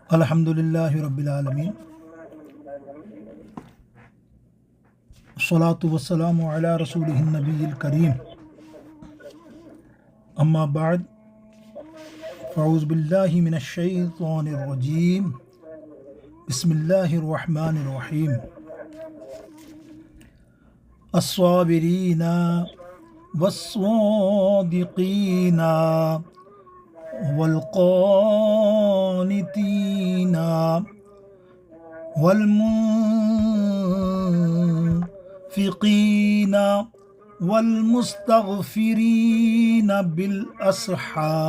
الحمدللہ رب العالمین، الصلاۃ والسلام علی رسولہ النبی الکریم، اما بعد فاعوذ باللہ من الشیطان الرجیم، بسم اللہ الرحمن الرحیم۔ الصابرین والصادقین والقانتین والمنفقین والمستغفرین بالاسحار،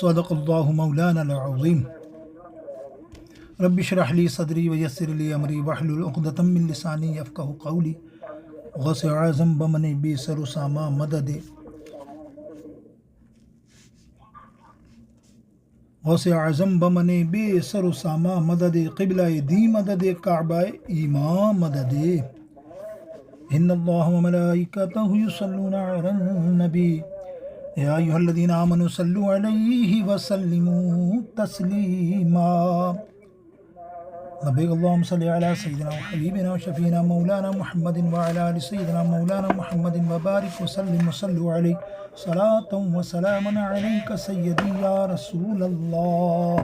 صدق اللہ مولانا العظیم۔ رب اشرح لی صدری ویسر لی امری واحلل عقدۃ من لسانی یفقہوا قولی، غوث اعظم بمن بی سر و ساما مدد، غوث اعظم بمن بے سر و ساما مدد، قبلہ دی مدد، کعبہ ایمان مدد۔ ان اللہ و ملائکتہ یصلون علی النبی یا ایھا الذین آمنوا صلوا علیہ وسلموا تسلیما۔ لبیک اللہم صلی علی سیدنا و حبیبنا و شفیعنا مولانا محمد وعلی آل سیدنا مولانا محمد وبارک وسلم وصلوا علیہ صلاۃ و سلام علیک سیدی یا رسول اللہ۔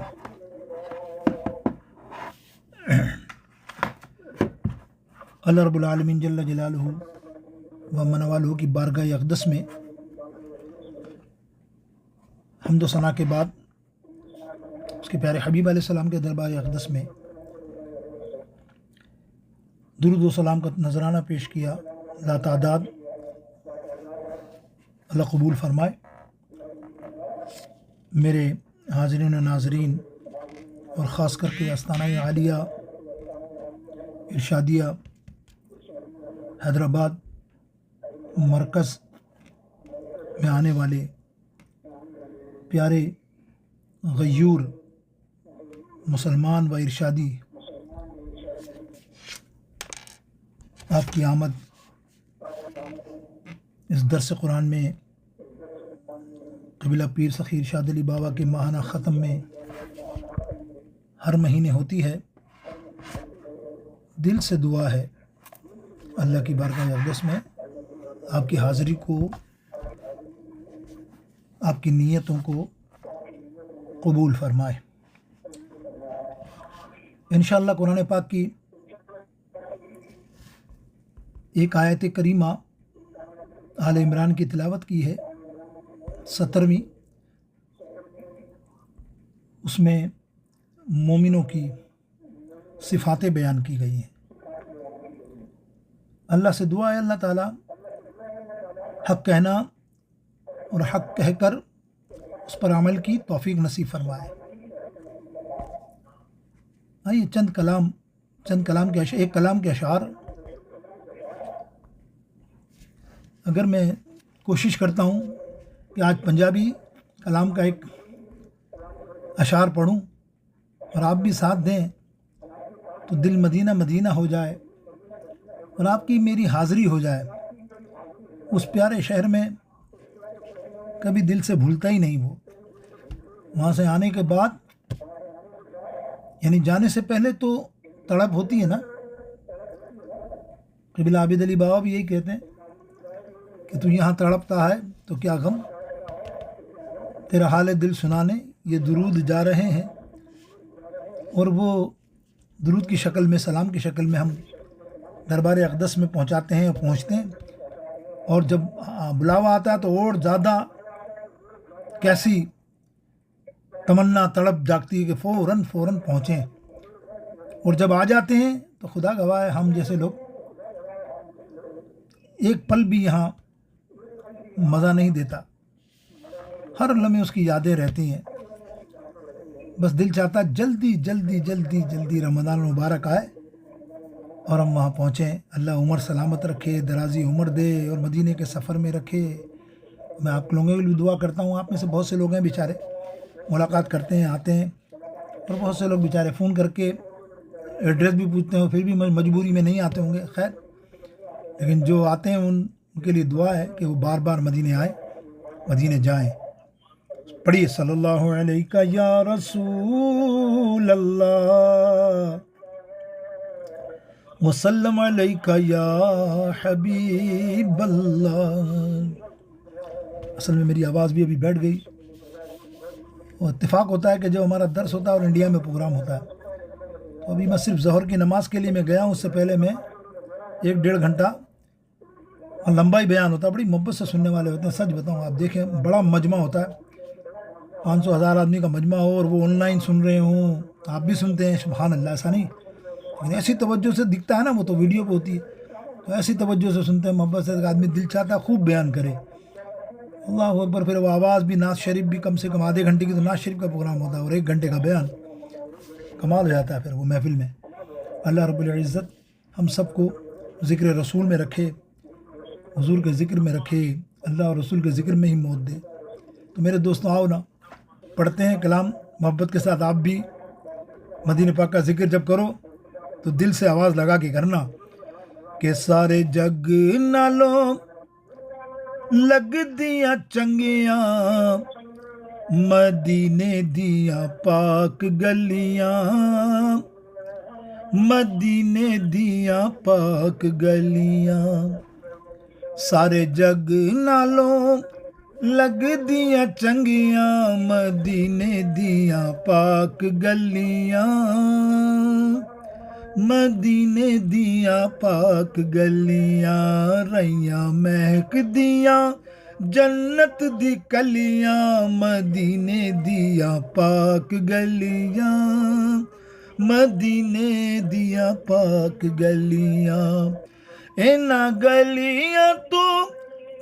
اللہ رب العالمین جل جلالہ و من والہ کی بارگاہ اقدس میں حمد و ثنا کے بعد اس کے پیارے حبیب علیہ السلام کے دربار اقدس میں درود و سلام کا نذرانہ پیش کیا۔ لا تعداد اللہ قبول فرمائے۔ میرے حاضرین و ناظرین اور خاص کر کے آستانہ عالیہ ارشادیہ حیدرآباد مرکز میں آنے والے پیارے غیور مسلمان و ارشادی، آپ کی آمد اس درس قرآن میں قبلہ پیر سخی ارشاد علی بابا کے ماہانہ ختم میں ہر مہینے ہوتی ہے۔ دل سے دعا ہے اللہ کی بارگاہ اقدس میں آپ کی حاضری کو، آپ کی نیتوں کو قبول فرمائے۔ انشاءاللہ قرآن پاک کی ایک آیت کریمہ آل عمران کی تلاوت کی ہے، 17ویں۔ اس میں مومنوں کی صفاتیں بیان کی گئی ہیں۔ اللہ سے دعا ہے اللہ تعالیٰ حق کہنا اور حق کہہ کر اس پر عمل کی توفیق نصیب فرمائے۔ آئیے چند کلام کے ایک کلام کے اشعار، اگر میں کوشش کرتا ہوں کہ آج پنجابی کلام کا ایک اشعار پڑھوں اور آپ بھی ساتھ دیں تو دل مدینہ مدینہ ہو جائے اور آپ کی میری حاضری ہو جائے اس پیارے شہر میں۔ کبھی دل سے بھولتا ہی نہیں وہ، وہاں سے آنے کے بعد یعنی جانے سے پہلے تو تڑپ ہوتی ہے نا۔ قبلہ عابد علی بابا بھی یہی کہتے ہیں کہ تو یہاں تڑپتا ہے تو کیا غم، تیرا حال دل سنانے یہ درود جا رہے ہیں۔ اور وہ درود کی شکل میں، سلام کی شکل میں ہم دربار اقدس میں پہنچاتے ہیں اور پہنچتے ہیں، اور جب بلاوا آتا ہے تو اور زیادہ کیسی تمنا تڑپ جاگتی ہے کہ فوراً پہنچیں، اور جب آ جاتے ہیں تو خدا گواہ ہے ہم جیسے لوگ ایک پل بھی یہاں مزہ نہیں دیتا، ہر لمحے اس کی یادیں رہتی ہیں۔ بس دل چاہتا جلدی جلدی جلدی جلدی رمضان المبارک آئے اور ہم وہاں پہنچیں۔ اللہ عمر سلامت رکھے، درازی عمر دے اور مدینے کے سفر میں رکھے۔ میں آپ لوگوں کے لیے دعا کرتا ہوں۔ آپ میں سے بہت سے لوگ ہیں بیچارے ملاقات کرتے ہیں، آتے ہیں، اور بہت سے لوگ بیچارے فون کر کے ایڈریس بھی پوچھتے ہیں، پھر بھی مجبوری میں نہیں آتے ہوں گے۔ خیر، لیکن جو آتے ہیں ان کے لیے دعا ہے کہ وہ بار بار مدینے آئیں، مدینے جائیں۔ پڑھیے صلی اللہ علیہ یا رسول اللہ وسلم علیک یا حبیب اللہ۔ اصل میں میری آواز بھی ابھی بیٹھ گئی، وہ اتفاق ہوتا ہے کہ جو ہمارا درس ہوتا ہے اور انڈیا میں پروگرام ہوتا ہے، تو ابھی میں صرف ظہر کی نماز کے لیے میں گیا ہوں، اس سے پہلے میں 1-1.5 گھنٹہ لمبا ہی بیان ہوتا ہے، بڑی محبت سے سننے والے ہوتے ہیں۔ سچ بتاؤں، آپ دیکھیں بڑا مجمع ہوتا ہے، 500,000 آدمی کا مجمع ہو اور وہ آن لائن سن رہے ہوں، آپ بھی سنتے ہیں، سبحان اللہ، ایسا نہیں، لیکن ایسی توجہ سے دکھتا ہے نا، وہ تو ویڈیو پہ ہوتی ہے، تو ایسی توجہ سے سنتے ہیں، محبت سے، آدمی دل چاہتا ہے خوب بیان کرے، اللہ اکبر۔ پھر وہ آواز بھی، نعت شریف بھی کم سے کم آدھے گھنٹے کی تو نعت شریف کا پروگرام ہوتا ہے، اور 1 گھنٹے کا بیان، کمال ہو جاتا ہے پھر وہ محفل میں۔ اللہ رب العزت ہم سب کو ذکر رسول میں رکھے، حضور کے ذکر میں رکھے، اللہ اور رسول کے ذکر میں ہی موت دے۔ تو میرے دوستوں، آؤ نا، پڑھتے ہیں کلام محبت کے ساتھ۔ آپ بھی مدینہ پاک کا ذکر جب کرو تو دل سے آواز لگا کے کرنا کہ سارے جگ نالوں لگ دیاں چنگیاں مدینے دیاں پاک گلیاں، مدینے دیاں پاک گلیاں، سارے جگ نالوں لگ دیاں چنگیاں مدینے دیاں پاک گلیاں، مدینے دیاں پاک گلیاں، رہیاں مہک دیاں جنت دی کلیاں مدینے دیاں پاک گلیاں، مدینے دیاں پاک گلیاں، اینا گلیاں تو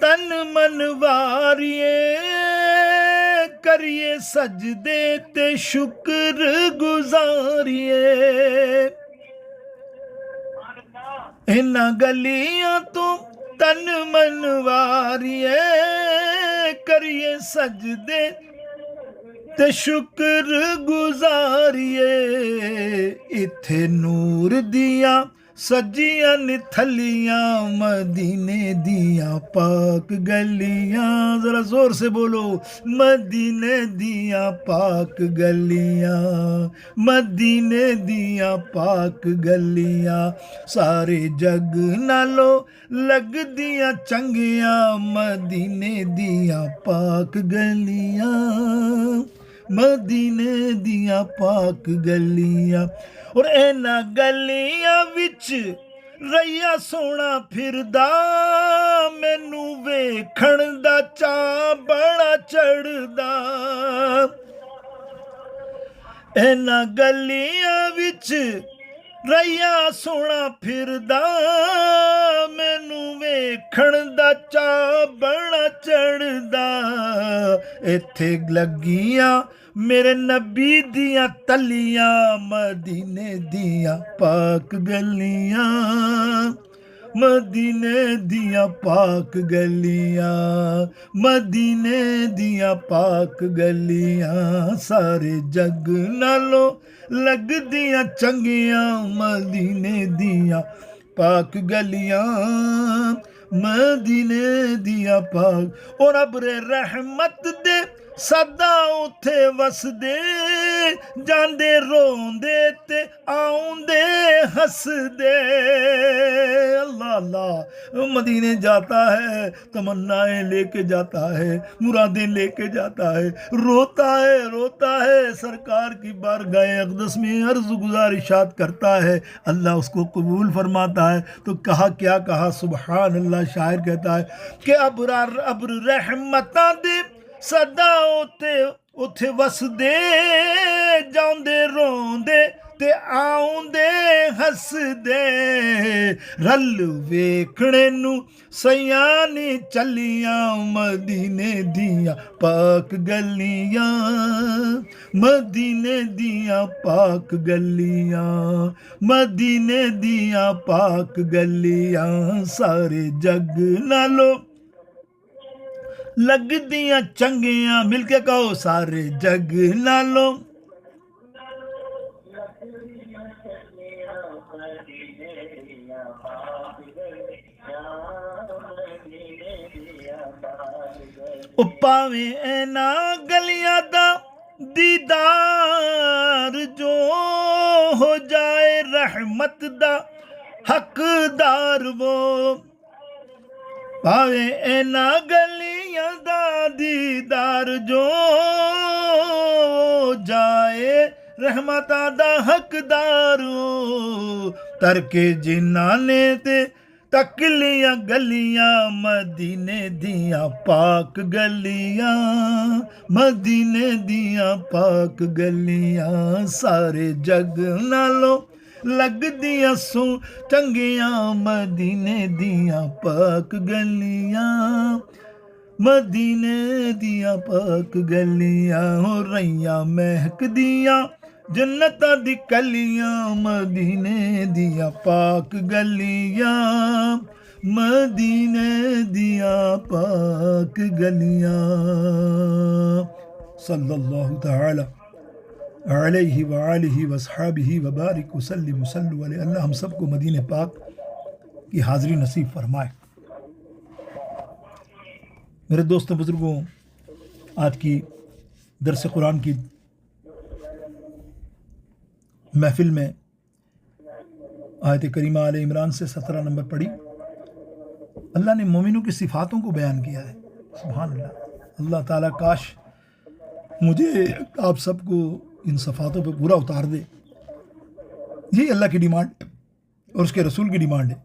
تن من واریے کریے سجدے تے شکر گزاریے، اینا گلیاں تو تن من واریے کریے سجدے تے شکر گزاریے، اتھے نور دیاں سجیاں نتھلیاں مدینے دیاں پاک گلیاں، ذرا زور سے بولو، مدینے دیاں پاک گلیاں، مدینے دیاں پاک گلیاں، سارے جگ نالو لگ دیاں چنگیاں مدینے دیاں پاک گلیاں، مدینے دیاں پاک گلیاں، اور اینا گلیاں وچ رہیا سونا پھردا مینوں ویکھن دا چاء بڑا چڑھدا، اینا گلیاں وچ رہیا سونا پھردا مینوں ویکھن دا چاء بڑا چڑھدا، ایتھے لگیاں میرے نبی دیاں تلیاں مدینے دیاں پاک گلیاں، مدینے دیاں پاک گلیاں، مدینے دیاں پاک گلیاں، سارے جگ نالوں لگ دیاں چنگیاں مدینے دیاں پاک گلیاں، مدینے دیاں پاک، اور ابر رحمت دے صدا اتھے وسدے جاندے روندے تے آؤندے ہسدے، اللہ اللہ، مدینے جاتا ہے تمنائیں لے کے جاتا ہے، مرادیں لے کے جاتا ہے، روتا ہے سرکار کی بارگاہ اقدس میں عرض گزارشات کرتا ہے، اللہ اس کو قبول فرماتا ہے۔ تو کہا کیا کہا، سبحان اللہ، شاعر کہتا ہے کہ ابر رحمتاں دے صدا اتھے وسدے جاندے روندے تے آؤندے ہسدے، رل ویکھنے نوں سیاں چلیاں مدینے دیاں پاک گلیاں، مدینے دیاں پاک گلیاں، مدینے دیاں پاک گلیاں، سارے جگ نالو لگ دیاں چنگیاں، مل کے کہو، سارے جگ نالوں پاویں اینا گلیاں دا حقدار وہ پاوے اینا گلیاں دا دیدار جو جائے رحمتہ دا حقدار ترکے جنہاں نے تے تکلیاں گلیاں مدینے دیاں پاک گلیاں مدینے دیاں پاک گلیاں سارے جگ نالوں لگ دیاں سو چنگیاں مدینے دیاں پاک گلیاں مدینے دیاں پاک گلیاں ہو رہیاں مہک دیاں جنتاں دی کلیاں مدینے دیاں پاک گلیاں مدینے دیاں پاک گلیاں صلی اللہ تعالی علیہ وآلہ وصحابہ وبارک وسلم وصلوا علیہ. اللہ ہم سب کو مدینہ پاک کی حاضری نصیب فرمائے. میرے دوستوں بزرگوں، آج کی درس قرآن کی محفل میں آیت کریمہ آل عمران سے 17 نمبر پڑھی. اللہ نے مومنوں کی صفاتوں کو بیان کیا ہے. سبحان اللہ. اللہ تعالیٰ کاش مجھے آپ سب کو ان صفاتوں پہ پورا اتار دے. یہی اللہ کی ڈیمانڈ اور اس کے رسول کی ڈیمانڈ ہے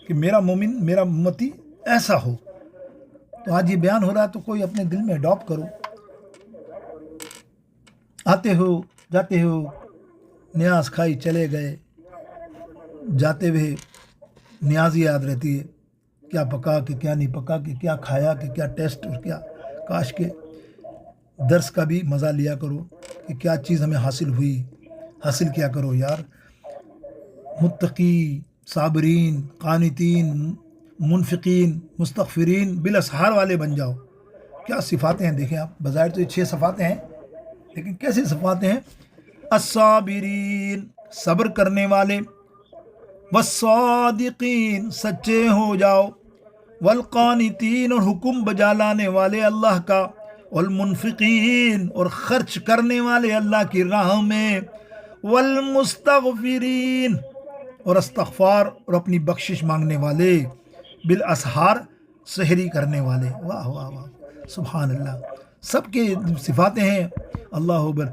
کہ میرا مومن، میرا امتی ایسا ہو. تو آج یہ بیان ہو رہا ہے تو کوئی اپنے دل میں اڈاپٹ کرو. آتے ہو جاتے ہو، نیاز کھائی چلے گئے، جاتے ہوئے نیاز ہی یاد رہتی ہے، کیا پکا کہ کیا نہیں پکا کہ کیا کھایا کہ کیا ٹیسٹ اور کیا. کاش کے درس کا بھی مزہ لیا کرو کہ کیا چیز ہمیں حاصل ہوئی، حاصل کیا کرو یار. متقی، صابرین، قانتین، منفقین، مستغفرین، بالاسحار والے بن جاؤ. کیا صفاتیں ہیں دیکھیں آپ. بظاہر تو یہ 6 صفاتیں ہیں، لیکن کیسی صفاتیں ہیں؟ الصابرین، صبر کرنے والے، والصادقین، سچے ہو جاؤ، والقانتین، اور حکم بجا لانے والے اللہ کا، والمنفقین، اور خرچ کرنے والے اللہ کی راہ میں، والمستغفرین، اور استغفار اور اپنی بخشش مانگنے والے، بالاسحار، سحری کرنے والے. واہ واہ واہ، سبحان اللہ. سب کے صفاتیں ہیں. اللہ اکبر.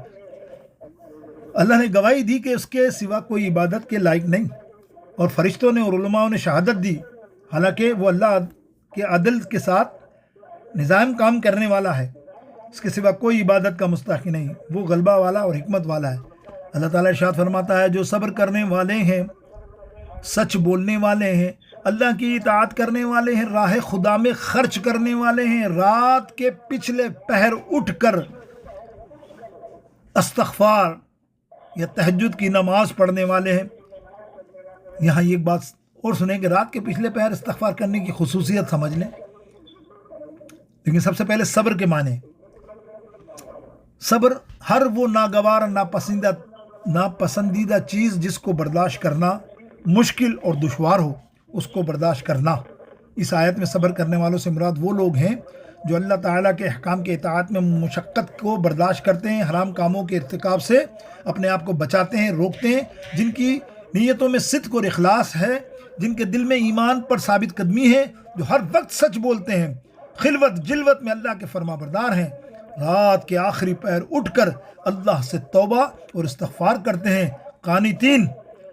اللہ نے گواہی دی کہ اس کے سوا کوئی عبادت کے لائق نہیں، اور فرشتوں نے اور علماء نے شہادت دی، حالانکہ وہ اللہ کے عدل کے ساتھ نظام کام کرنے والا ہے. اس کے سوا کوئی عبادت کا مستحق نہیں. وہ غلبہ والا اور حکمت والا ہے. اللہ تعالیٰ ارشاد فرماتا ہے جو صبر کرنے والے ہیں، سچ بولنے والے ہیں، اللہ کی اطاعت کرنے والے ہیں، راہ خدا میں خرچ کرنے والے ہیں، رات کے پچھلے پہر اٹھ کر استغفار یا تہجد کی نماز پڑھنے والے ہیں. یہاں یہ ایک بات اور سنیں کہ رات کے پچھلے پہر استغفار کرنے کی خصوصیت سمجھ لیں. لیکن سب سے پہلے صبر کے معنی. صبر ہر وہ ناگوار ناپسندیدہ چیز جس کو برداشت کرنا مشکل اور دشوار ہو، اس کو برداشت کرنا. اس آیت میں صبر کرنے والوں سے مراد وہ لوگ ہیں جو اللہ تعالیٰ کے احکام کے اطاعت میں مشقت کو برداشت کرتے ہیں، حرام کاموں کے ارتکاب سے اپنے آپ کو بچاتے ہیں، روکتے ہیں، جن کی نیتوں میں صدق اور اخلاص ہے، جن کے دل میں ایمان پر ثابت قدمی ہے، جو ہر وقت سچ بولتے ہیں، خلوت جلوت میں اللہ کے فرما بردار ہیں، رات کے آخری پہر اٹھ کر اللہ سے توبہ اور استغفار کرتے ہیں. قانتین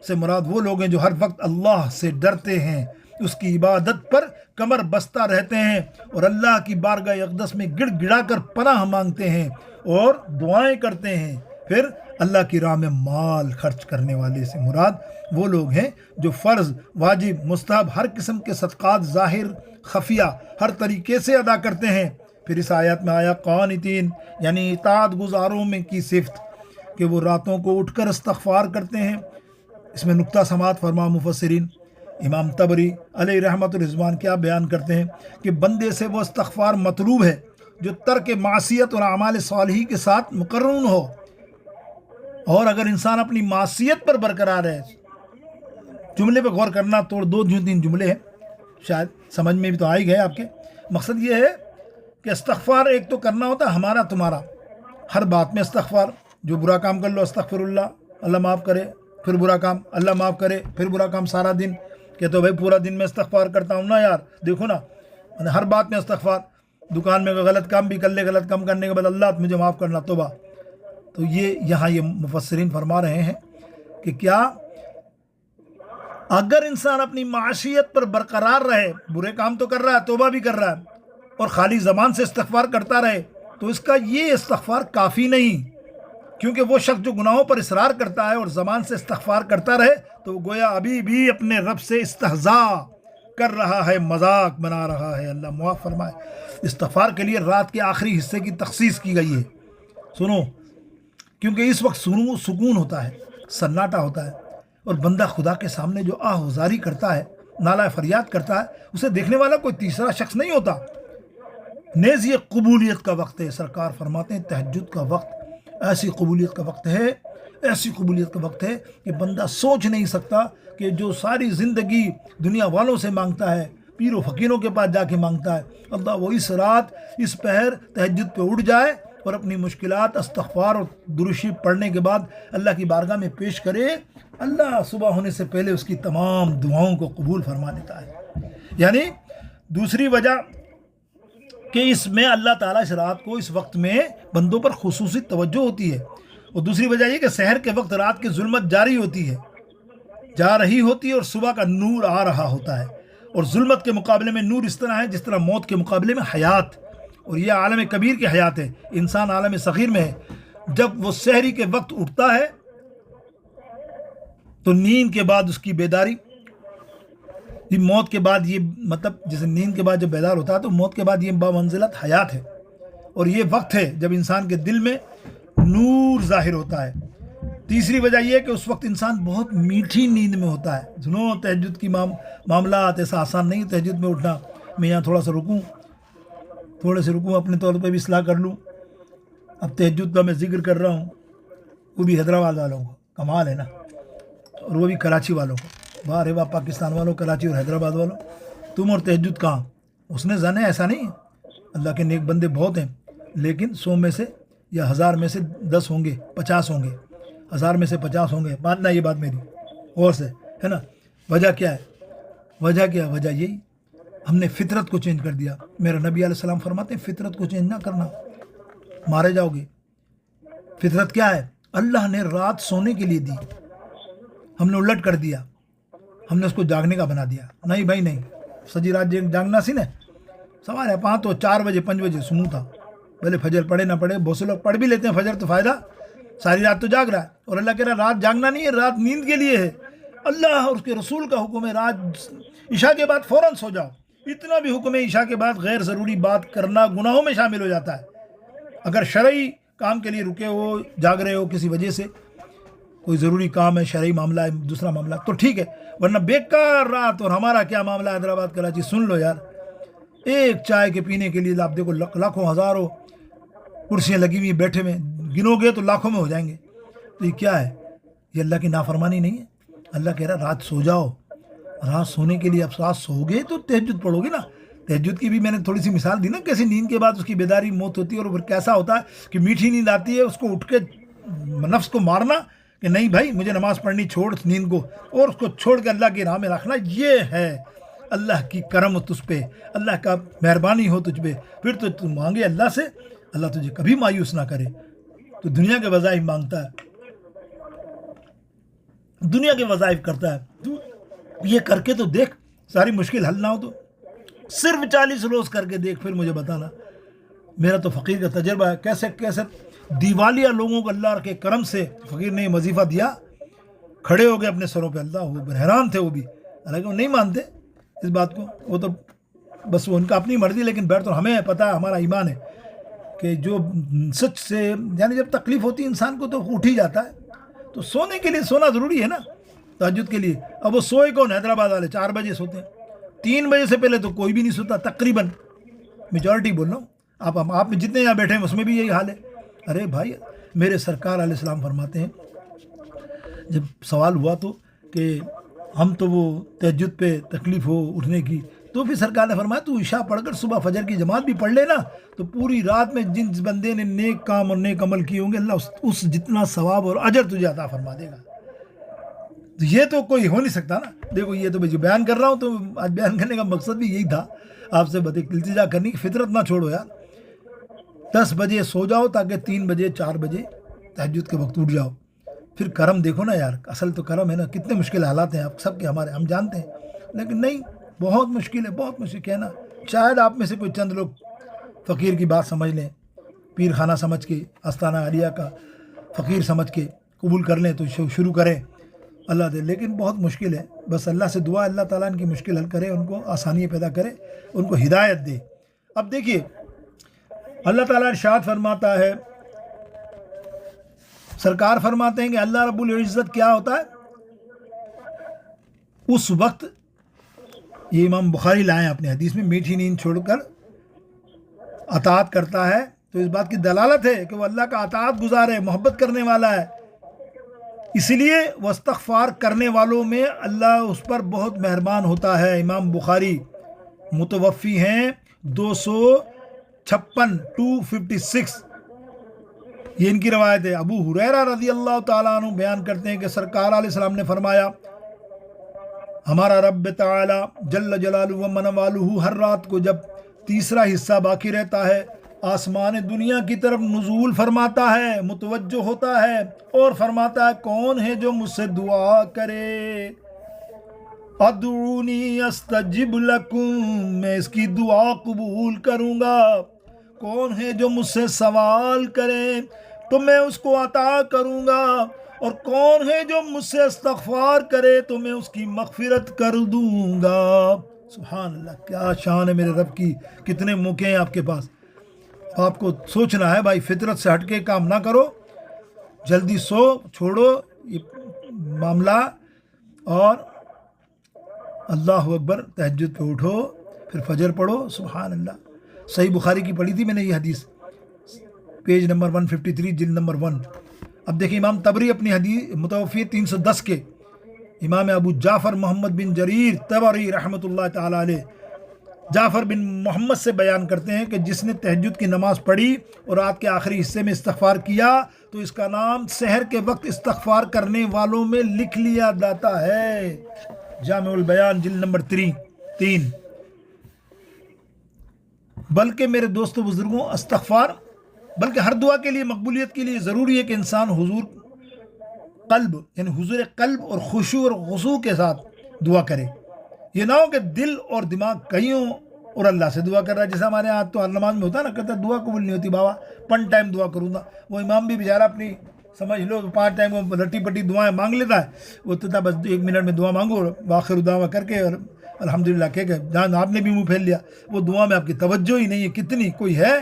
سے مراد وہ لوگ ہیں جو ہر وقت اللہ سے ڈرتے ہیں، اس کی عبادت پر کمر بستہ رہتے ہیں، اور اللہ کی بارگاہ اقدس میں گڑ گڑا کر پناہ مانگتے ہیں اور دعائیں کرتے ہیں. پھر اللہ کی راہ میں مال خرچ کرنے والے سے مراد وہ لوگ ہیں جو فرض، واجب، مستحب، ہر قسم کے صدقات ظاہر خفیہ ہر طریقے سے ادا کرتے ہیں. پھر اس آیات میں آیا قانتین، یعنی اطاعت گزاروں میں کی صفت کہ وہ راتوں کو اٹھ کر استغفار کرتے ہیں. اس میں نقطہ سماعت فرما مفسرین. امام طبری علیہ رحمت الرضوان کیا بیان کرتے ہیں کہ بندے سے وہ استغفار مطلوب ہے جو ترک معصیت اور اعمال صالحی کے ساتھ مقرون ہو. اور اگر انسان اپنی معصیت پر برقرار ہے، جملے پہ غور کرنا، 2-3 جملے ہیں، شاید سمجھ میں بھی تو آ ہی گئے آپ کے. مقصد یہ ہے کہ استغفار ایک تو کرنا ہوتا ہے ہمارا تمہارا، ہر بات میں استغفار. جو برا کام کر لو استغفر اللہ، اللہ معاف کرے، پھر برا کام، اللہ معاف کرے، پھر برا کام سارا دن، کہ تو بھائی پورا دن میں استغفار کرتا ہوں نا یار، دیکھو نا ہر بات میں استغفار، دکان میں غلط کام بھی کر لے، غلط کام کرنے کے بعد اللہ مجھے معاف کرنا، توبہ۔ تو یہ یہاں یہ مفسرین فرما رہے ہیں کہ کیا اگر انسان اپنی معاشیت پر برقرار رہے، برے کام تو کر رہا ہے، توبہ بھی کر رہا ہے، اور خالی زبان سے استغفار کرتا رہے، تو اس کا یہ استغفار کافی نہیں، کیونکہ وہ شخص جو گناہوں پر اصرار کرتا ہے اور زبان سے استغفار کرتا رہے تو وہ گویا ابھی بھی اپنے رب سے استہزاء کر رہا ہے، مذاق بنا رہا ہے۔ اللہ معاف فرمائے۔ استغفار کے لیے رات کے آخری حصے کی تخصیص کی گئی ہے، سنو، کیونکہ اس وقت سکون ہوتا ہے، سناٹا ہوتا ہے، اور بندہ خدا کے سامنے جو آہ و زاری کرتا ہے، نالہ فریاد کرتا ہے، اسے دیکھنے والا کوئی تیسرا شخص نہیں ہوتا۔ نیز یہ قبولیت کا وقت ہے، سرکار فرماتے ہیں تہجد کا وقت ایسی قبولیت کا وقت ہے، ایسی قبولیت کا وقت ہے کہ بندہ سوچ نہیں سکتا کہ جو ساری زندگی دنیا والوں سے مانگتا ہے، پیر و فقیروں کے پاس جا کے مانگتا ہے، اللہ وہ اس رات اس پہر تہجد پہ اٹھ جائے اور اپنی مشکلات استغفار اور درشی پڑھنے کے بعد اللہ کی بارگاہ میں پیش کرے، اللہ صبح ہونے سے پہلے اس کی تمام دعاؤں کو قبول فرما لیتا ہے۔ یعنی دوسری وجہ کہ اس میں اللہ تعالیٰ اس رات کو، اس وقت میں بندوں پر خصوصی توجہ ہوتی ہے، اور دوسری وجہ یہ کہ سحر کے وقت رات کی ظلمت جاری ہوتی ہے، جا رہی ہوتی ہے، اور صبح کا نور آ رہا ہوتا ہے، اور ظلمت کے مقابلے میں نور اس طرح ہے جس طرح موت کے مقابلے میں حیات، اور یہ عالم کبیر کی حیات ہے، انسان عالم صغیر میں ہے۔ جب وہ سحری کے وقت اٹھتا ہے تو نیند کے بعد اس کی بیداری، موت کے بعد یہ مطلب جیسے نیند کے بعد جب بیدار ہوتا ہے تو موت کے بعد یہ بمنزلت حیات ہے، اور یہ وقت ہے جب انسان کے دل میں نور ظاہر ہوتا ہے۔ تیسری وجہ یہ ہے کہ اس وقت انسان بہت میٹھی نیند میں ہوتا ہے۔ سنو، تہجد کی معاملات ایسا آسان نہیں تہجد میں اٹھنا۔ میں یہاں تھوڑے سے رکوں اپنے طور پہ بھی اصلاح کر لوں۔ اب تہجد کا میں ذکر کر رہا ہوں، وہ بھی حیدرآباد والوں کو، کمال ہے نا، اور وہ بھی کراچی والوں کو، واہ رے واہ، پاکستان والوں، کراچی اور حیدرآباد والوں، تم اور تہجد کہاں؟ اس نے زن ہے، ایسا نہیں ہے، اللہ کے نیک بندے بہت ہیں، لیکن 100 میں سے یا 1000 میں سے 10 ہوں گے، 50 ہوں گے، 1000 میں سے 50 ہوں گے، ماننا یہ بات میری غور سے، ہے نا۔ وجہ کیا ہے؟ وجہ کیا ہے؟ وجہ یہی، ہم نے فطرت کو چینج کر دیا۔ میرا نبی علیہ السلام فرماتے ہیں فطرت کو چینج نہ کرنا، مارے جاؤ گے۔ فطرت کیا ہے؟ اللہ نے رات سونے کے لیے دی، ہم نے الٹ کر دیا، ہم نے اس کو جاگنے کا بنا دیا۔ نہیں بھائی نہیں، سجی رات جاگنا سی نا، سوال ہے 5 تو 4 بجے 5 بجے سنوں تھا، پہلے فجر پڑھے نہ پڑھے، بہت سے لوگ پڑھ بھی لیتے ہیں فجر تو فائدہ، ساری رات تو جاگ رہا ہے، اور اللہ کہہ رہا ہے رات جاگنا نہیں ہے، رات نیند کے لیے ہے۔ اللہ اور اس کے رسول کا حکم ہے رات عشاء کے بعد فوراً سو جاؤ، اتنا بھی حکم ہے عشاء کے بعد غیر ضروری بات کرنا گناہوں میں شامل ہو جاتا ہے۔ اگر شرعی کام کے لیے رکے ہو، جاگ رہے ہو کسی وجہ سے، کوئی ضروری کام ہے، شرعی معاملہ ہے، دوسرا معاملہ تو ٹھیک ہے، ورنہ بیکار رات۔ اور ہمارا کیا معاملہ ہے حیدرآباد کراچی، سن لو یار، ایک چائے کے پینے کے لیے آپ دیکھو لاکھوں ہزاروں کرسیاں لگی ہوئی بیٹھے میں، گنو گے تو لاکھوں میں ہو جائیں گے۔ تو یہ کیا ہے؟ یہ اللہ کی نافرمانی نہیں ہے؟ اللہ کہہ رہا رات سو جاؤ، رات سونے کے لیے اب رات سو گے تو تہجد پڑھو گے نا۔ تہجد کی بھی میں نے تھوڑی سی مثال دی نا، کیسے نیند کے بعد اس کی بیداری موت ہوتی ہے، اور پھر کیسا ہوتا ہے کہ میٹھی نیند آتی ہے، اس کو اٹھ کے نفس کو مارنا کہ نہیں بھائی مجھے نماز پڑھنی، چھوڑ نیند کو، اور اس کو چھوڑ کے اللہ کی راہ میں رکھنا۔ یہ ہے اللہ کی کرم ہو تجھ پہ، اللہ کا مہربانی ہو تجھ پہ، پھر تو تم مانگے اللہ سے، اللہ تجھے کبھی مایوس نہ کرے۔ تو دنیا کے وظائف مانگتا ہے، دنیا کے وظائف کرتا ہے، تو یہ کر کے تو دیکھ، ساری مشکل حل نہ ہو تو صرف 40 روز کر کے دیکھ، پھر مجھے بتانا۔ میرا تو فقیر کا تجربہ ہے، کیسے کیسے دیوالیہ لوگوں کو اللہ کے کرم سے فقیر نے وظیفہ دیا، کھڑے ہو گئے اپنے سروں پہ، اللہ وہ حیران تھے، وہ بھی، حالانکہ وہ نہیں مانتے اس بات کو، وہ تو بس وہ ان کا اپنی مرضی، لیکن بیٹھ تو ہمیں پتہ ہے، ہمارا ایمان ہے کہ جو سچ سے، یعنی جب تکلیف ہوتی ہے انسان کو تو اٹھ ہی جاتا ہے۔ تو سونے کے لیے سونا ضروری ہے نا، تہجد کے لیے۔ اب وہ سوئے کون؟ حیدرآباد والے 4 بجے سوتے ہیں، 3 بجے سے پہلے تو کوئی بھی نہیں سوتا تقریباً، میجورٹی بول رہا ہوں، آپ میں جتنے یہاں بیٹھے ہیں اس میں بھی یہی حال ہے۔ ارے بھائی، میرے سرکار علیہ السلام فرماتے ہیں، جب سوال ہوا تو کہ ہم تو وہ تہجد پہ تکلیف ہو اٹھنے کی، تو پھر سرکار نے فرمایا تو عشاء پڑھ کر صبح فجر کی جماعت بھی پڑھ لینا، تو پوری رات میں جن بندے نے نیک کام اور نیک عمل کیے ہوں گے، اللہ اس جتنا ثواب اور اجر تجھے عطا فرما دے گا۔ تو یہ تو کوئی ہو نہیں سکتا نا. دیکھو یہ تو میں جو بیان کر رہا ہوں تو آج بیان کرنے کا مقصد بھی یہی تھا آپ سے التجا کرنے کی. فطرت نہ چھوڑو یار. 10 بجے سو جاؤ تاکہ 3 بجے 4 بجے تہجد کے وقت اٹھ جاؤ. پھر کرم دیکھو نا یار, اصل تو کرم ہے نا. کتنے مشکل حالات ہیں آپ سب کے, ہمارے, ہم جانتے ہیں, لیکن نہیں, بہت مشکل ہے, بہت مشکل کہنا. شاید آپ میں سے کوئی چند لوگ فقیر کی بات سمجھ لیں, پیر خانہ سمجھ کے, آستانہ عالیہ کا فقیر سمجھ کے قبول کر لیں تو شروع کریں, اللہ دے. لیکن بہت مشکل ہے. بس اللہ سے دعا, اللہ تعالیٰ ان کی مشکل حل کرے, ان کو آسانی پیدا کرے, ان کو ہدایت دے. اب دیکھیے اللہ تعالیٰ ارشاد فرماتا ہے, سرکار فرماتے ہیں کہ اللہ رب العزت کیا ہوتا ہے اس وقت, یہ امام بخاری لائے ہیں اپنے حدیث میں, میٹھی نیند چھوڑ کر اطاعت کرتا ہے تو اس بات کی دلالت ہے کہ وہ اللہ کا اطاعت گزار ہے, محبت کرنے والا ہے. اسی لیے وہ استغفار کرنے والوں میں اللہ اس پر بہت مہربان ہوتا ہے. امام بخاری متوفی ہیں 256 256, یہ ان کی روایت ہے. ابو ہریرہ رضی اللہ تعالیٰ عنہ بیان کرتے ہیں کہ سرکار علیہ السلام نے فرمایا, ہمارا رب تعالی جل جلالہ و من والہ ہر رات کو جب تیسرا حصہ باقی رہتا ہے آسمان دنیا کی طرف نزول فرماتا ہے, متوجہ ہوتا ہے اور فرماتا ہے کون ہے جو مجھ سے دعا کرے, ادعونی استجب لکم, میں اس کی دعا قبول کروں گا. کون ہے جو مجھ سے سوال کرے تو میں اس کو عطا کروں گا, اور کون ہے جو مجھ سے استغفار کرے تو میں اس کی مغفرت کر دوں گا. سبحان اللہ, کیا شان ہے میرے رب کی, کتنے موقع ہیں آپ کے پاس. آپ کو سوچنا ہے بھائی, فطرت سے ہٹ کے کام نہ کرو, جلدی سو, چھوڑو یہ معاملہ, اور اللہ اکبر, تہجد پہ اٹھو, پھر فجر پڑھو. سبحان اللہ. صحیح بخاری کی پڑھی تھی میں نے یہ حدیث, پیج نمبر 153, جلد نمبر 1. اب دیکھیں امام طبری اپنی حدیث متوفی 310 کے, امام ابو جعفر محمد بن جریر طبری رحمۃ اللہ تعالی علیہ جعفر بن محمد سے بیان کرتے ہیں کہ جس نے تہجد کی نماز پڑھی اور رات کے آخری حصے میں استغفار کیا تو اس کا نام سحر کے وقت استغفار کرنے والوں میں لکھ لیا جاتا ہے. جامع البیان جلد نمبر 3. بلکہ میرے دوستو بزرگوں, استغفار بلکہ ہر دعا کے لیے, مقبولیت کے لیے ضروری ہے کہ انسان حضور قلب اور خشوع اور خضوع کے ساتھ دعا کرے. یہ نہ ہو کہ دل اور دماغ کہیں ہوں اور اللہ سے دعا کر رہا ہے, جیسے ہمارے یہاں تو ہر نماز میں ہوتا ہے نا, کہتا ہے دعا قبول نہیں ہوتی بابا, 5 ٹائم دعا کروں گا. وہ امام بھی بیچارہ اپنی سمجھ لو 5 ٹائم وہ رٹی پٹی دعائیں مانگ لیتا ہے, وہ تو بس 1 منٹ میں دعا مانگو اور آخر دعا کر کے اور الحمدللہ کہہ کے جان آپ نے بھی منہ پھیل لیا. وہ دعا میں آپ کی توجہ ہی نہیں ہے. کتنی, کوئی ہے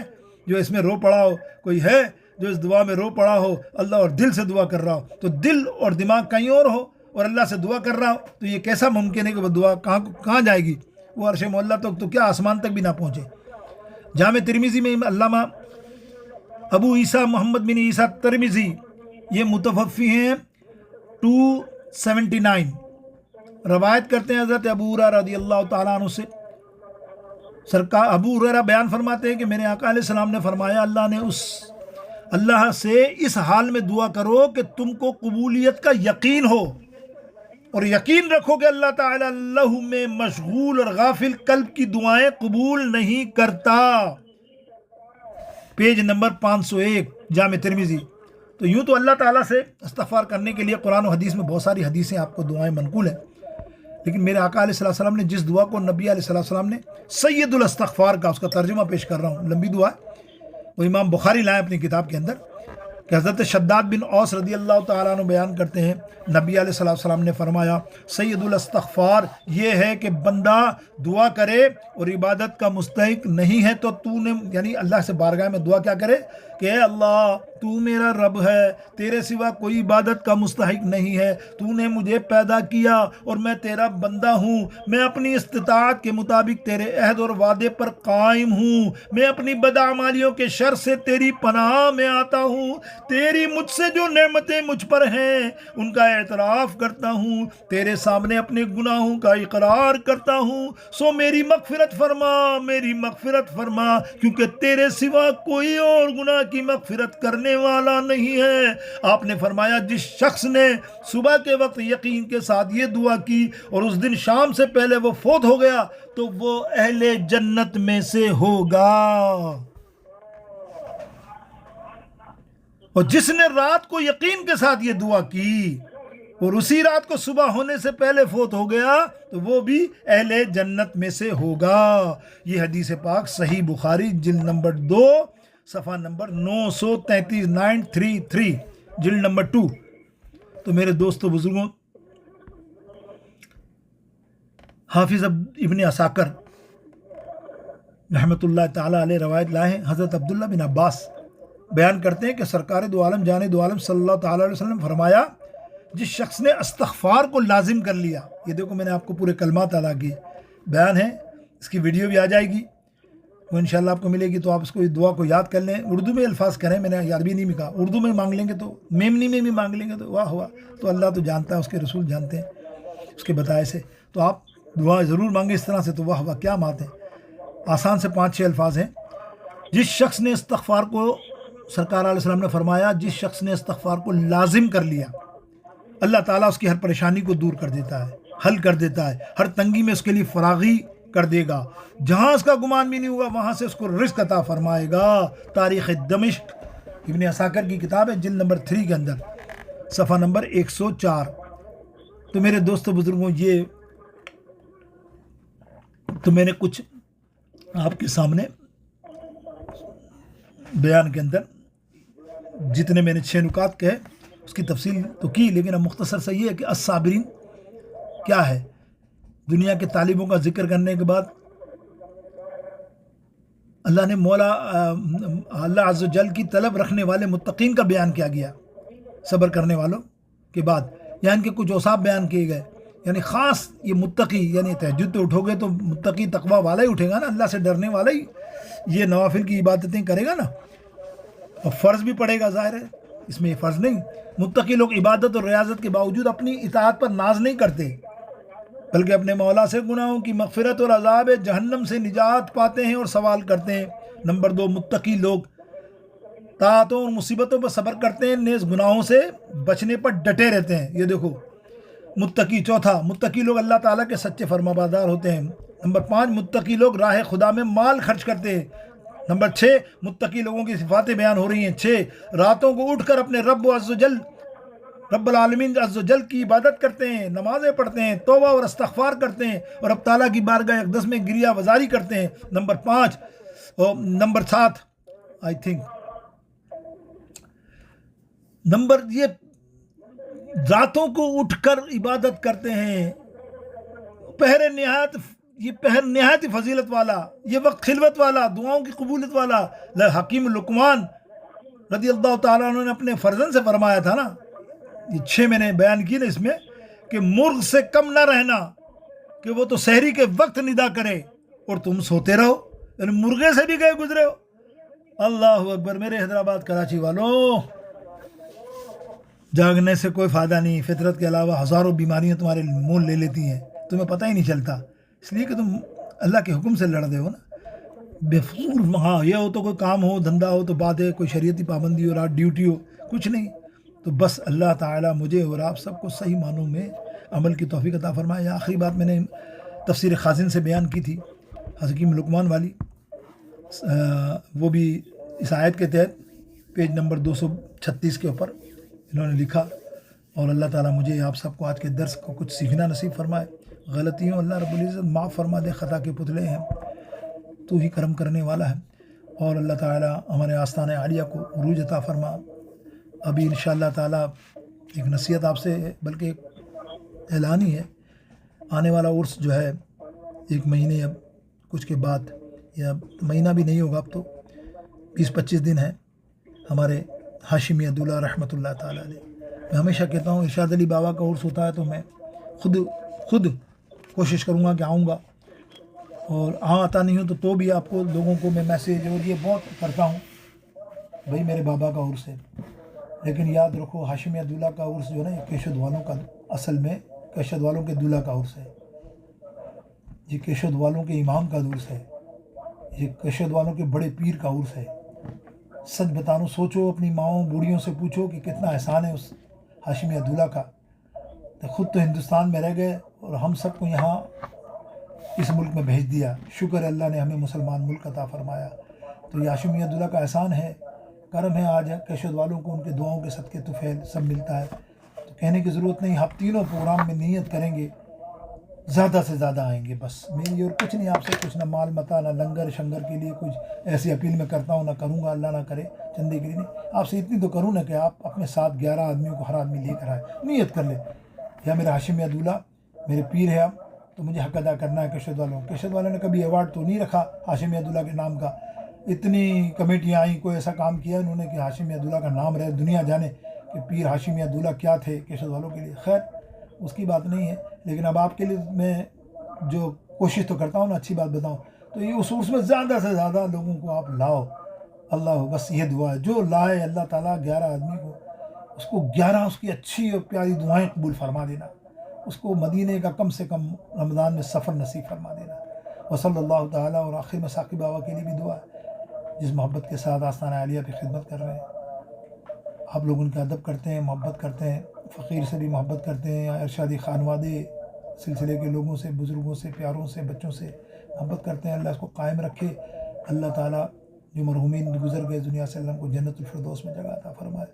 جو اس میں رو پڑا ہو, کوئی ہے جو اس دعا میں رو پڑا ہو, اللہ اور دل سے دعا کر رہا ہو, تو دل اور دماغ کہیں اور ہو اور اللہ سے دعا کر رہا ہو, تو یہ کیسا ممکن ہے کہ وہ دعا کہاں جائے گی؟ وہ عرش معلیٰ تک تو کیا آسمان تک بھی نہ پہنچے. جامع ترمذی میں علامہ ابو عیسیٰ محمد بن عیسیٰ ترمذی, یہ متوفی ہیں 279, روایت کرتے ہیں حضرت ابو ہریرہ رضی اللہ تعالیٰ عنہ سے. سرکار ابو ہریرہ بیان فرماتے ہیں کہ میرے آقا علیہ السلام نے فرمایا, اللہ سے اس حال میں دعا کرو کہ تم کو قبولیت کا یقین ہو, اور یقین رکھو کہ اللہ تعالی اللہ میں مشغول اور غافل قلب کی دعائیں قبول نہیں کرتا. پیج نمبر 501 جامع ترمذی. تو یوں تو اللہ تعالیٰ سے استغفار کرنے کے لیے قرآن و حدیث میں بہت ساری حدیثیں آپ کو دعائیں منقول ہیں, لیکن میرے آقا علیہ السلام نے جس دعا کو نبی علیہ السلام نے سید الاستغفار کا, اس کا ترجمہ پیش کر رہا ہوں, لمبی دعا ہے, وہ امام بخاری لائے اپنی کتاب کے اندر, کہ حضرت شداد بن اوس رضی اللہ تعالیٰ عنہ بیان کرتے ہیں نبی علیہ السلام نے فرمایا, سید الاستغفار یہ ہے کہ بندہ دعا کرے اور عبادت کا مستحق نہیں ہے تو تو نے, یعنی اللہ سے بارگاہ میں دعا کیا کرے کہ اے اللہ تو میرا رب ہے, تیرے سوا کوئی عبادت کا مستحق نہیں ہے, تو نے مجھے پیدا کیا اور میں تیرا بندہ ہوں, میں اپنی استطاعت کے مطابق تیرے عہد اور وعدے پر قائم ہوں, میں اپنی بدعمالیوں کے شر سے تیری پناہ میں آتا ہوں, تیری مجھ سے جو نعمتیں مجھ پر ہیں ان کا اعتراف کرتا ہوں, تیرے سامنے اپنے گناہوں کا اقرار کرتا ہوں, سو میری مغفرت فرما, میری مغفرت فرما, کیونکہ تیرے سوا کوئی اور گناہ کی مغفرت کرنے کرنے والا نہیں ہے۔ آپ نے فرمایا جس شخص نے صبح کے وقت یقین کے ساتھ یہ دعا کی اور اس دن شام سے پہلے وہ فوت ہو گیا تو وہ اہل جنت میں سے ہوگا، اور جس نے رات کو یقین کے ساتھ یہ دعا کی اور اسی رات کو صبح ہونے سے پہلے فوت ہو گیا تو وہ بھی اہل جنت میں سے ہوگا۔ یہ حدیث پاک صحیح بخاری جلد نمبر 2 صفحہ نمبر 933 933 جلد نمبر 2۔ تو میرے دوستو بزرگوں، حافظ ابن عساکر رحمۃ اللہ تعالیٰ علیہ روایت لائے ہیں، حضرت عبداللہ بن عباس بیان کرتے ہیں کہ سرکار دو عالم جان دو عالم صلی اللہ تعالیٰ علیہ وسلم فرمایا جس شخص نے استغفار کو لازم کر لیا، یہ دیکھو میں نے آپ کو پورے کلمات ادا کیے، بیان ہے، اس کی ویڈیو بھی آ جائے گی، وہ انشاءاللہ آپ کو ملے گی، تو آپ اس کو دعا کو یاد کر لیں، اردو میں الفاظ کریں، میں نے عربی نہیں کہا، اردو میں مانگ لیں گے تو میمنی میں بھی مانگ لیں گے تو واہ ہوا، تو اللہ تو جانتا ہے، اس کے رسول جانتے ہیں اس کے بتائے سے، تو آپ دعا ضرور مانگیں اس طرح سے، تو واہ ہوا کیا بات ہے، آسان سے 5-6 الفاظ ہیں۔ جس شخص نے استغفار کو، سرکار علیہ السلام نے فرمایا جس شخص نے استغفار کو لازم کر لیا، اللہ تعالیٰ اس کی ہر پریشانی کو دور کر دیتا ہے، حل کر دیتا ہے، ہر تنگی میں اس کے لیے فراغی کر دے گا، جہاں اس کا گمان بھی نہیں ہوگا وہاں سے اس کو رزق عطا فرمائے گا۔ تاریخ دمشق ابن عساکر کی کتاب ہے جلد نمبر 3 کے اندر صفحہ نمبر 104۔ تو میرے دوستو بزرگوں، یہ تو میں نے کچھ آپ کے سامنے بیان کے اندر جتنے میں نے 6 نکات کہے اس کی تفصیل تو کی، لیکن اب مختصر سے یہ ہے کہ الصابرین کیا ہے۔ دنیا کے طالبوں کا ذکر کرنے کے بعد اللہ نے اللہ عز و جل کی طلب رکھنے والے متقین کا بیان کیا گیا، صبر کرنے والوں کے بعد یہاں ان کے کچھ اوصاف بیان کیے گئے، یعنی خاص یہ متقی، یعنی تہجد پہ اٹھو گے تو متقی تقوی والا ہی اٹھے گا نا، اللہ سے ڈرنے والا ہی یہ نوافل کی عبادتیں کرے گا نا، اور فرض بھی پڑے گا، ظاہر ہے اس میں یہ فرض نہیں۔ متقی لوگ عبادت اور ریاضت کے باوجود اپنی اطاعت پر ناز نہیں کرتے، بلکہ اپنے مولا سے گناہوں کی مغفرت اور عذاب جہنم سے نجات پاتے ہیں اور سوال کرتے ہیں۔ نمبر 2، متقی لوگ طاعتوں اور مصیبتوں پر صبر کرتے ہیں، نیز گناہوں سے بچنے پر ڈٹے رہتے ہیں۔ یہ دیکھو متقی۔ چوتھا، متقی لوگ اللہ تعالیٰ کے سچے فرمانبردار ہوتے ہیں۔ نمبر 5، متقی لوگ راہ خدا میں مال خرچ کرتے ہیں۔ نمبر 6، متقی لوگوں کی صفاتیں بیان ہو رہی ہیں۔ 6، راتوں کو اٹھ کر اپنے رب العالمین عز و جل کی عبادت کرتے ہیں، نمازیں پڑھتے ہیں، توبہ اور استغفار کرتے ہیں اور اب تعالیٰ کی بارگاہ اقدس میں گریہ وزاری کرتے ہیں۔ نمبر 5 اور نمبر 7 آئی تھنک یہ راتوں کو اٹھ کر عبادت کرتے ہیں، پہر نہایت فضیلت والا، یہ وقت خلوت والا، دعاؤں کی قبولیت والا۔ حکیم لقمان رضی اللہ تعالیٰ عنہ نے اپنے فرزند سے فرمایا تھا نا، یہ 6 میں نے بیان کی نا اس میں، کہ مرغ سے کم نہ رہنا کہ وہ تو سحری کے وقت ندا کرے اور تم سوتے رہو، یعنی مرغے سے بھی گئے گزرے ہو۔ اللہ اکبر۔ میرے حیدرآباد کراچی والوں، جاگنے سے کوئی فائدہ نہیں، فطرت کے علاوہ ہزاروں بیماریاں تمہارے مول لے لیتی ہیں، تمہیں پتہ ہی نہیں چلتا، اس لیے کہ تم اللہ کے حکم سے لڑ دے ہو نا، بے فضول۔ ہاں یہ ہو تو کوئی کام ہو، دھندا ہو تو بات ہے، کوئی شریعتی پابندی ہو، رات ڈیوٹی ہو، کچھ نہیں۔ تو بس اللہ تعالیٰ مجھے اور آپ سب کو صحیح معنوں میں عمل کی توفیق عطا فرمائے۔ آخری بات میں نے تفسیر خازن سے بیان کی تھی، حکیم لقمان والی، وہ بھی اس آیت کے تحت پیج نمبر 236 کے اوپر انہوں نے لکھا، اور اللہ تعالیٰ مجھے آپ سب کو آج کے درس کو کچھ سیکھنا نصیب فرمائے، غلطیوں اللہ رب العزت معاف فرما دے، خطا کے پتلے ہیں، تو ہی کرم کرنے والا ہے، اور اللہ تعالیٰ ہمارے آستان عالیہ کو عروج عطا فرما۔ ابھی انشاءاللہ تعالیٰ ایک نصیحت آپ سے، بلکہ ایک اعلان ہی ہے، آنے والا عرس جو ہے 1 مہینے اب کچھ کے بعد، یا مہینہ بھی نہیں ہوگا، اب تو 20-25 دن ہے، ہمارے ہاشمی عبداللہ رحمۃ اللہ تعالیٰ علیہ۔ میں ہمیشہ کہتا ہوں ارشاد علی بابا کا عرس ہوتا ہے تو میں خود کوشش کروں گا کہ آؤں گا، اور آتا نہیں ہوں تو بھی آپ کو لوگوں کو میں میسیج اور یہ بہت کرتا ہوں، بھائی میرے بابا کا عرس ہے، لیکن یاد رکھو ہاشمی عبداللہ کا عرس جو ہے نا، یہ کیشد والوں کا، اصل میں کیشد والوں کے دولہ کا عرس ہے، یہ کیشد والوں کے امام کا عرس ہے، یہ کیشد والوں کے بڑے پیر کا عرس ہے، سچ بتاؤں، سوچو اپنی ماؤں بوڑھیوں سے پوچھو کہ کتنا احسان ہے اس ہاشمی عبداللہ کا، تو خود تو ہندوستان میں رہ گئے اور ہم سب کو یہاں اس ملک میں بھیج دیا. شکر ہے اللہ نے ہمیں مسلمان ملک عطا فرمایا. تو یہ ہاشمی عبداللہ کا احسان ہے، کرم ہے. آج کیشور والوں کو ان کے دعاؤں کے صدقے طفیل سب ملتا ہے. تو کہنے کی ضرورت نہیں، آپ تینوں پروگرام میں نیت کریں گے زیادہ سے زیادہ آئیں گے. بس میری اور کچھ نہیں، آپ سے کچھ نہ مال متا نہ لنگر شنگر کے لیے کچھ ایسی اپیل میں کرتا ہوں، نہ کروں گا، اللہ نہ کرے چندے کے لیے نہیں. آپ سے اتنی تو کروں نا کہ آپ اپنے ساتھ 11 آدمیوں کو ہر آدمی لے کر آئے، نیت کر لے یا میرے ہاشمی عبداللہ میرے پیر ہے اب تو مجھے حق ادا کرنا ہے. کیشور والوں، کیشور والوں نے کبھی ایوارڈ تو نہیں رکھا ہاشمی عبداللہ کے نام کا. اتنی کمیٹیاں آئیں، کوئی ایسا کام کیا انہوں نے کہ ہاشمی عبداللہ کا نام رہے، دنیا جانے کہ پیر ہاشمی عبداللہ کیا تھے کیشور والوں کے لیے. خیر اس کی بات نہیں ہے، لیکن اب آپ کے لیے میں جو کوشش تو کرتا ہوں نا اچھی بات بتاؤں، تو یہ اس میں زیادہ سے زیادہ لوگوں کو آپ لاؤ. اللہ بس یہ دعا ہے، جو لائے اللہ تعالیٰ 11 آدمی کو، اس کو 11 اس کی اچھی اور پیاری دعائیں قبول فرما دینا. اس کو مدینے کا کم سے کم رمضان میں سفر نصیب فرما دینا. وصلی اللہ تعالیٰ. اور آخر میں ثاقب بابا کے لیے بھی دعا ہے، جس محبت کے ساتھ آستانہ عالیہ پہ خدمت کر رہے ہیں. آپ لوگ ان کا ادب کرتے ہیں، محبت کرتے ہیں، فقیر سے بھی محبت کرتے ہیں، ارشادی خانوادے سلسلے کے لوگوں سے، بزرگوں سے، پیاروں سے، بچوں سے محبت کرتے ہیں. اللہ اس کو قائم رکھے. اللہ تعالیٰ جو مرحومین گزر گئے دنیا سے، اللہ ان کو جنت الفردوس میں جگہ عطا فرمائے.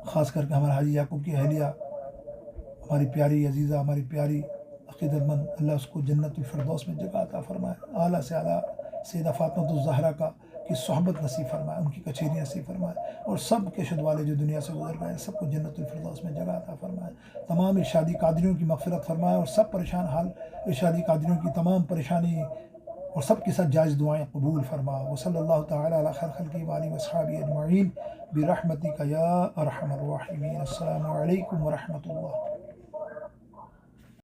خاص کر کے ہمارے حاجی یعقوب کی اہلیہ، ہماری پیاری عزیزہ، ہماری پیاری عقیدت مند، اللہ اس کو جنت الفردوس میں جگہ عطا فرمائے. اعلیٰ سے اعلیٰ سیدہ فاطمہ الزہرا کی صحبت نصیب فرمائے، ان کی کچہری نصیب فرمائے. اور سب کیشور والے جو دنیا سے گزر گئے سب کو جنت الفردوس میں جگہ عطا فرمائے. تمام ارشادی قادریوں کی مغفرت فرمائے، اور سب پریشان حال ارشادی قادریوں کی تمام پریشانی اور سب کے ساتھ جائز دعائیں قبول فرما. وصلی اللہ تعالیٰ علی خیر خلقہ وآلہ واصحابہ اجمعین برحمتک یا ارحم الراحمین. السلام علیکم ورحمۃ اللہ.